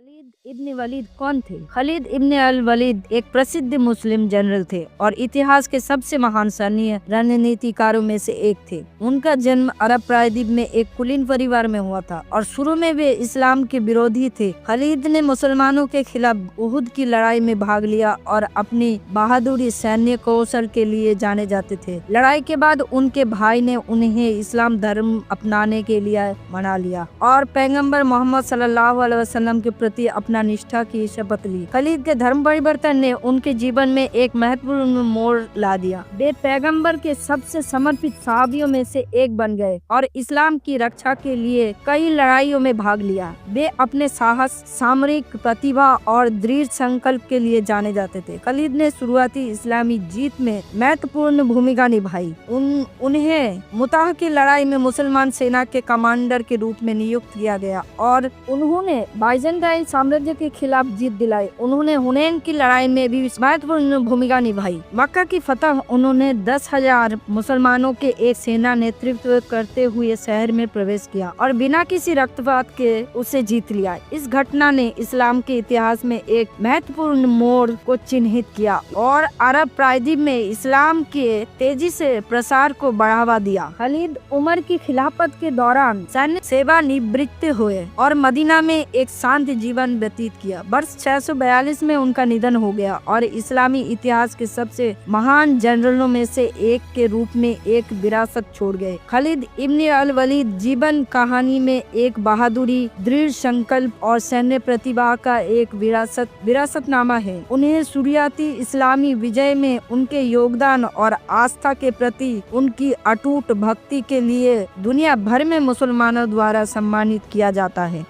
खालिद इब्न वलीद कौन थे? खालिद इब्न अल वलीद एक प्रसिद्ध मुस्लिम जनरल थे और इतिहास के सबसे महान सैन्य रणनीतिकारों में से एक थे। उनका जन्म अरब प्रायद्वीप में एक कुलीन परिवार में हुआ था और शुरू में वे इस्लाम के विरोधी थे। खालिद ने मुसलमानों के खिलाफ उहुद की लड़ाई में भाग लिया और अपनी बहादुरी सैन्य कौशल के लिए जाने जाते थे। लड़ाई के बाद उनके भाई ने उन्हें इस्लाम धर्म अपनाने के लिए मना लिया और पैगंबर मोहम्मद सल्लल्लाहु अलैहि वसल्लम के प्रति अपना निष्ठा की शपथ ली। खालिद के धर्म परिवर्तन ने उनके जीवन में एक महत्वपूर्ण मोड़ ला दिया। वे पैगंबर के सबसे समर्पित सहाबियों में से एक बन गए और इस्लाम की रक्षा के लिए कई लड़ाइयों में भाग लिया। वे अपने साहस, सामरिक प्रतिभा और दृढ़ संकल्प के लिए जाने जाते थे। खालिद ने शुरुआती इस्लामी जीत में महत्वपूर्ण भूमिका निभाई। उन्हें मुताह की लड़ाई में मुसलमान सेना के कमांडर के रूप में नियुक्त किया गया और उन्होंने बाइजेंटाइन साम्राज्य के खिलाफ जीत दिलाई। उन्होंने हुनैन की लड़ाई में भी महत्वपूर्ण भूमिका निभाई। मक्का की फतह उन्होंने 10,000 मुसलमानों के एक सेना नेतृत्व करते हुए शहर में प्रवेश किया और बिना किसी रक्तपात के उसे जीत लिया। इस घटना ने इस्लाम के इतिहास में एक महत्वपूर्ण मोड़ को चिन्हित किया और अरब प्रायद्वीप में इस्लाम के तेजी से प्रसार को बढ़ावा दिया। खालिद उमर की खिलाफत के दौरान सैन्य सेवा निवृत्त हुए और मदीना में एक शांत जीवन व्यतीत किया। वर्ष 642 में उनका निधन हो गया और इस्लामी इतिहास के सबसे महान जनरलों में से एक के रूप में एक विरासत छोड़ गए। खालिद इब्न अल वलीद जीवन कहानी में एक बहादुरी, दृढ़ संकल्प और सैन्य प्रतिभा का एक विरासतनामा है। उन्हें शुरुआती इस्लामी विजय में उनके योगदान और आस्था के प्रति उनकी अटूट भक्ति के लिए दुनिया भर में मुसलमानों द्वारा सम्मानित किया जाता है।